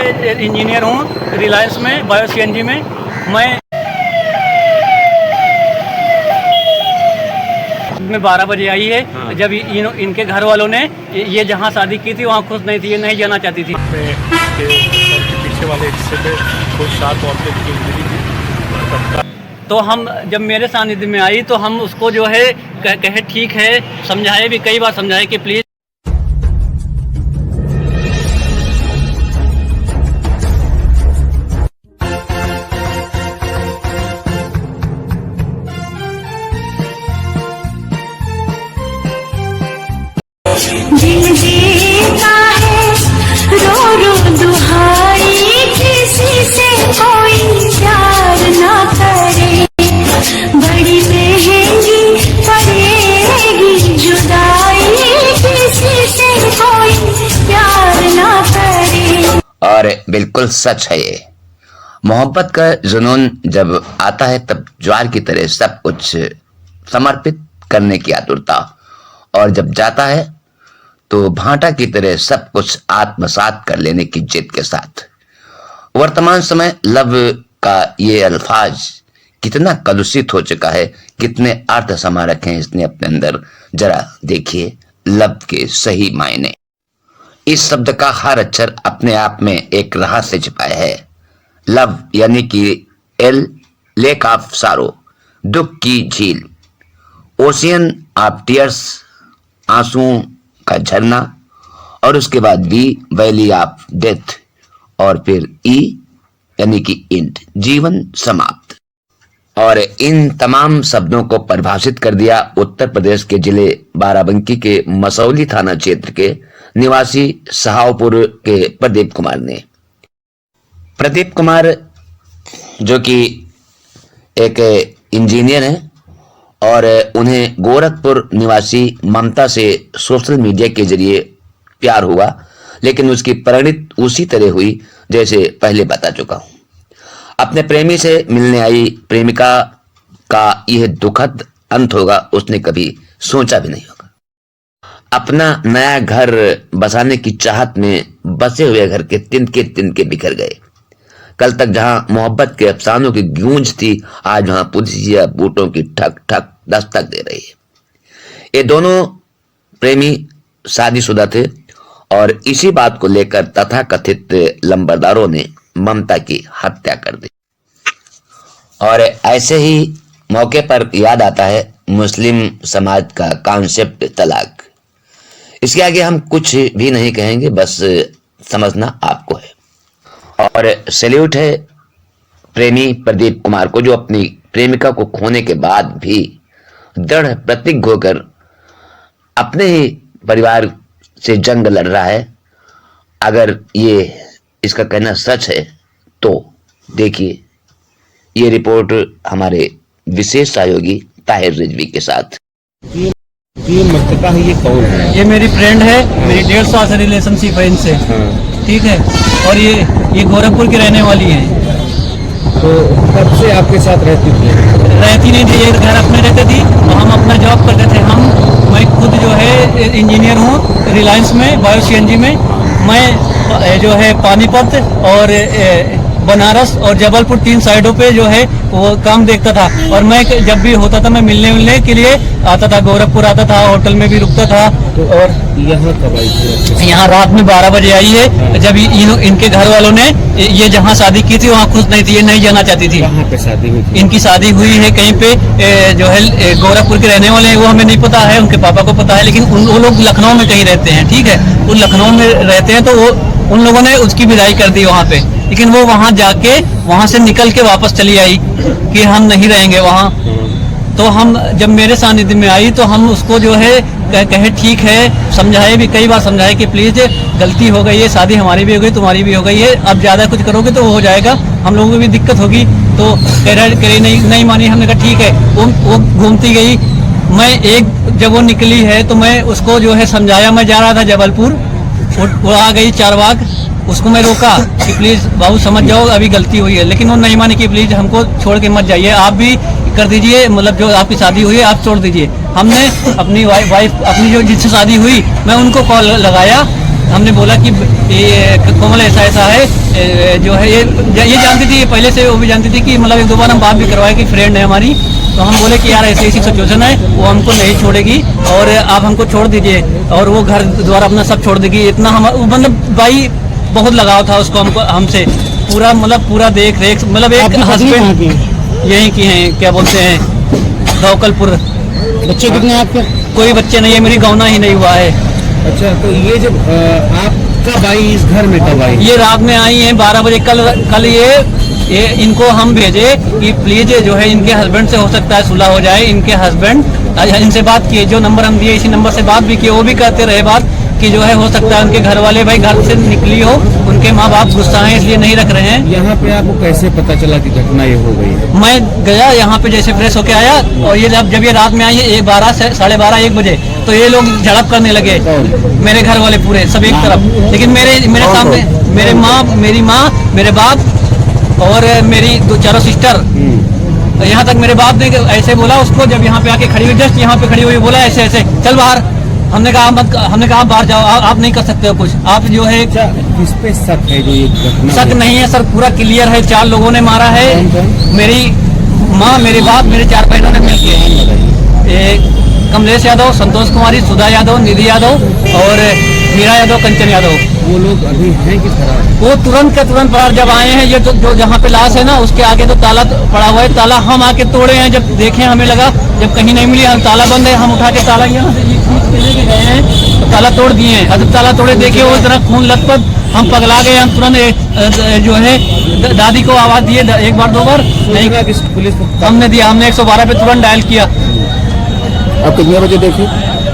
Engineer हूँ रिलायंस में, bio CNG में। मैं 12 बजे आई है। हाँ। जब इनके घर वालों ने ये जहाँ शादी की थी वहाँ खुश नहीं थी, ये नहीं जाना चाहती थी। पीछे वाले हिस्से पे कुछ 7 औरतें की इंजरी थी। तो हम जब मेरे सानिध्य में आई तो हम उसको जो है कहे ठीक है, समझाए भी, कई बार समझाए कि प्लीज और बिल्कुल सच है ये। मोहब्बत का जुनून जब आता है तब ज्वार की तरह सब कुछ समर्पित करने की आतुरता, और जब जाता है तो भाटा की तरह सब कुछ आत्मसात कर लेने की जिद के साथ। वर्तमान समय लव का ये अल्फाज कितना कलुषित हो चुका है, कितने अर्थ समा रखे हैं इसने अपने अंदर। जरा देखिए लव के सही मायने। इस शब्द का हर अक्षर अपने आप में एक रहस्य छिपाया है। लव यानी कि लेक ऑफ सारो, दुख की झील, ओशियन ऑफ टीयर्स, आंसुओं का झरना, और उसके बाद बी वैली ऑफ डेथ, और फिर ई यानी कि इंड, जीवन समाप्त। और इन तमाम शब्दों को परिभाषित कर दिया उत्तर प्रदेश के जिले बाराबंकी के मसौली थाना क्षेत्र के निवासी सहावपुर के प्रदीप कुमार ने। प्रदीप कुमार जो कि एक इंजीनियर हैं और उन्हें गोरखपुर निवासी ममता से सोशल मीडिया के जरिए प्यार हुआ, लेकिन उसकी परिणति उसी तरह हुई जैसे पहले बता चुका हूं। अपने प्रेमी से मिलने आई प्रेमिका का यह दुखद अंत होगा उसने कभी सोचा भी नहीं होगा। अपना नया घर बसाने की चाहत में बसे हुए घर के तिनके बिखर गए। कल तक जहां मोहब्बत के अफसानों की गूंज थी, आज वहां पुलिसिया बूटों की ठक ठक दस्तक दे रही है। ये दोनों प्रेमी शादीशुदा थे और इसी बात को लेकर तथाकथित लंबरदारों ने ममता की हत्या कर दी। और ऐसे ही मौके पर याद आता है मुस्लिम समाज का कॉन्सेप्ट तलाक। इसके आगे हम कुछ भी नहीं कहेंगे, बस समझना आपको है। और सैल्यूट है प्रेमी प्रदीप कुमार को, जो अपनी प्रेमिका को खोने के बाद भी दृढ़ प्रतिज्ञ होकर अपने ही परिवार से जंग लड़ रहा है। अगर ये इसका कहना सच है तो देखिए ये रिपोर्ट हमारे विशेष सहयोगी ताहिर रिजवी के साथ। ये मृतका है, ये कौन है? ये मेरी फ्रेंड है, मेरी 1.5 साल से रिलेशनशिप है इनसे। ठीक है, और ये गोरखपुर की रहने वाली है। तो कब से आपके साथ रहती थी? रहती नहीं थी, ये घर अपने रहते थी, हम अपना जॉब करते थे। मैं खुद जो है इंजीनियर हूँ रिलायंस में, बायो सीएनजी में। मैं जो है पानीपत और बनारस और जबलपुर 3 साइडों पे जो है वो काम देखता था। और मैं जब भी होता था मैं मिलने के लिए आता था, गोरखपुर आता था, होटल में भी रुकता था। तो और यहाँ कब आई थी? यहाँ रात में 12 बजे आई है। जब इनके घर वालों ने ये जहाँ शादी की थी वहाँ खुश नहीं थी, ये नहीं जाना चाहती थी। कहाँ पे शादी हुई थी? इनकी शादी हुई है कहीं पे, जो है गोरखपुर के रहने वाले हैं, वो हमें नहीं पता है, उनके पापा को पता है, लेकिन वो लोग लखनऊ में कहीं रहते हैं। ठीक है, वो लखनऊ में रहते हैं, तो वो उन लोगों ने उसकी विदाई कर दी वहाँ पे, लेकिन वो वहाँ जाके वहाँ से निकल के वापस चली आई कि हम नहीं रहेंगे वहाँ। तो हम जब मेरे सानिध्य में आई तो हम उसको जो है कहे ठीक है, समझाए भी, कई बार समझाए कि प्लीज गलती हो गई है, शादी हमारी भी हो गई, तुम्हारी भी हो गई है, अब ज्यादा कुछ करोगे तो हो जाएगा, हम लोगों को भी दिक्कत होगी। तो कह नहीं मानी। हमने कहा ठीक है। वो घूमती गई। जब वो निकली है तो मैं उसको जो है समझाया। मैं जा रहा था जबलपुर, वो आ गई चारबाग, उसको मैं रोका कि प्लीज बाबू समझ जाओ, अभी गलती हुई है, लेकिन वो नहीं मानी कि प्लीज हमको छोड़ के मत जाइए, आप भी कर दीजिए, मतलब जो आपकी शादी हुई है आप छोड़ दीजिए। हमने अपनी वाइफ अपनी जो जिससे शादी हुई, मैं उनको कॉल लगाया हमने बोला कि ये कोमल ऐसा ऐसा है, जो है ये जानती थी पहले से, वो भी जानती थी कि मतलब एक दो बार हम बात भी करवाए कि फ्रेंड है हमारी। तो हम बोले कि यार ऐसी ऐसी सिचुएशन है, वो हमको नहीं छोड़ेगी और आप हमको छोड़ दीजिए, और वो घर द्वारा अपना सब छोड़ देगी। इतना हम मतलब भाई बहुत लगाव था उसको हमको हमसे, पूरा मतलब पूरा देख रेख, मतलब एक हस्बैंड यहीं की हैं, क्या बोलते हैं, दौकलपुर। बच्चे कितने हैं आपके? कोई बच्चे नहीं है, मेरी गौना ही नहीं हुआ है। अच्छा, तो ये जब आप कब आई इस घर में, कब आई? ये रात में आई हैं 12 बजे। कल ये इनको हम भेजे कि प्लीज जो है इनके हस्बैंड से हो सकता है सुलह हो जाए। इनके हस्बैंड इनसे बात किए, जो नंबर हम दिए इसी नंबर से बात भी किए, वो भी कहते रहे बात कि जो है हो सकता है उनके घर वाले भाई घर से निकली हो, उनके माँ बाप गुस्सा हैं इसलिए नहीं रख रहे हैं। यहाँ पे आपको कैसे पता चला कि घटना ये हो गई है? मैं गया यहाँ पे जैसे फ्रेश होके आया, और ये जब ये रात में आई है 12 से 12:30 1 बजे, तो ये लोग झड़प करने लगे, मेरे घर वाले पूरे सब एक तरफ। लेकिन मेरे सामने मेरी माँ, मेरे बाप और मेरी 2-4 सिस्टर, यहाँ तक मेरे बाप ने ऐसे बोला उसको, जब यहाँ पे आके खड़ी हुई, जस्ट यहाँ पे खड़ी हुई, बोला ऐसे ऐसे चल बाहर। हमने कहा बाहर जाओ, आप नहीं कर सकते हो कुछ, आप जो है। किस पे शक है जो ये घटना? शक नहीं है सर, पूरा क्लियर है, 4 लोगों ने मारा है। मेरी माँ, मेरे बाप, मेरे 4 बहनों ने मिलकर, कमलेश यादव, संतोष कुमारी, सुधा यादव, निधि यादव और मीरा यादव, कंचन यादव। वो लोग अभी हैं कि फरार? वो तुरंत के तुरंत फरार। जब आए हैं ये जो जहाँ पे लाश है ना, उसके आगे तो ताला पड़ा हुआ है, ताला हम आके तोड़े हैं। जब देखे हमें लगा, जब कहीं नहीं मिली, हम ताला बंद है, हम उठा के ताला यहाँ से लेके गए हैं, तो ताला तोड़ दिए हैं। जब ताला तोड़े देखे वो इतना खून लथपथ, हम पगला गए। हम तुरंत जो है दादी को आवाज दिए, 1 बार 2 बार नहीं, पुलिस हमने दिया, हमने 112 पे तुरंत डायल किया। आप कितने बजे देखी?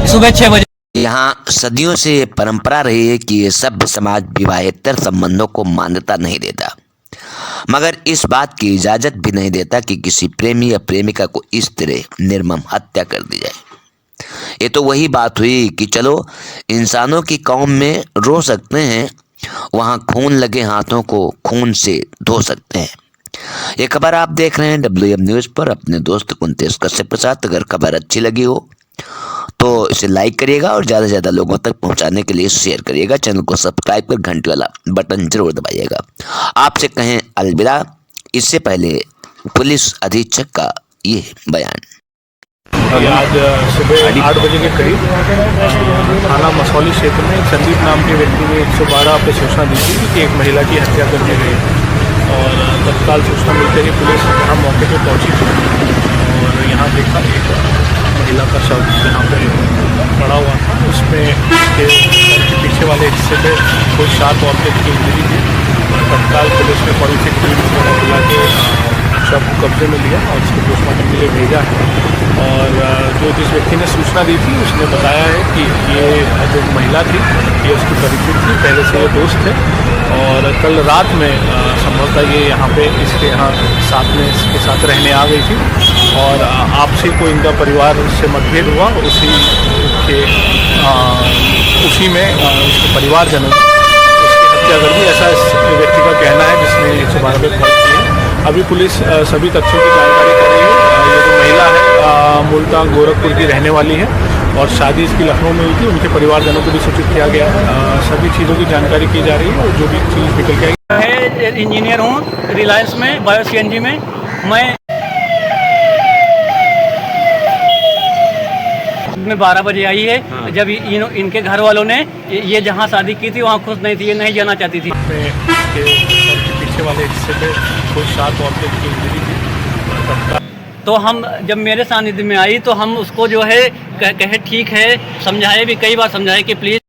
सुबह 6 बजे। यहाँ सदियों से ये परंपरा रही है कि ये सभ्य समाज विवाहेतर संबंधों को मान्यता नहीं देता, मगर इस बात की इजाजत भी नहीं देता कि किसी प्रेमी या प्रेमिका को इस तरह निर्मम हत्या कर दी जाए। ये तो वही बात हुई कि चलो इंसानों की कौम में रो सकते हैं, वहाँ खून लगे हाथों को खून से धो सकते हैं। ये खबर आप देख रहे हैं WM न्यूज़ पर, अपने दोस्त कुंतेश कश्यप के साथ। अगर खबर अच्छी लगी हो तो इसे लाइक करिएगा और ज़्यादा से ज़्यादा लोगों तक पहुंचाने के लिए शेयर करिएगा। चैनल को सब्सक्राइब कर घंटी वाला बटन जरूर दबाइएगा। आपसे कहें अलविदा, इससे पहले पुलिस अधीक्षक का ये बयान। आज सुबह 8 बजे के करीब थाना मसौली क्षेत्र में संदीप नाम के व्यक्ति ने 112 पे सूचना दी थी कि एक महिला की हत्या कर दी गई, और तत्काल सूचना मिलते ही पुलिस यहाँ मौके पर पहुंची थी और यहाँ देखा एक महिला का शव यहाँ पे पड़ा हुआ था। उसमें उसके पीछे वाले हिस्से पे कोई 7 औरतें की इंजरी थी। तत्काल पुलिस ने फॉरेंसिक टीम को बुला के शव को कब्जे में लिया और उसको पोस्टमार्टम के लिए भेजा है। और जिस व्यक्ति ने सूचना दी थी उसने बताया है कि ये जो महिला थी ये उसकी परिचित थी, पहले से ये दोस्त थे, और कल रात में संभवतः ये यहाँ पे इसके इसके साथ रहने आ गई थी, और आपसी कोई इनका परिवार से मतभेद हुआ, उसी में उसके परिवारजनों ने उसकी हत्या कर दी, ऐसा इस व्यक्ति का कहना है जिसने 112 पे कॉल किया है। अभी पुलिस सभी तथ्यों की जानकारी कर रही है। ये जो महिला है मूलतः गोरखपुर की रहने वाली है और शादी इसकी लखनऊ में हुई थी। उनके परिवारजनों को भी सूचित किया गया है। सभी चीज़ों की जानकारी की जा रही है और जो भी चीज़ निकल के आई। इंजीनियर हूँ रिलायंस में, बायो CNG में। मैं 12 बजे आई है। हाँ। जब इनके घर वालों ने ये जहाँ शादी की थी वहाँ खुश नहीं थी, ये नहीं जाना चाहती थी। पीछे वाले हिस्से पे कोई 7 औरतें की इंजरी थी। तो हम जब मेरे सानिध्य में आई तो हम उसको जो है कहे ठीक है, समझाए भी, कई बार समझाए कि प्लीज़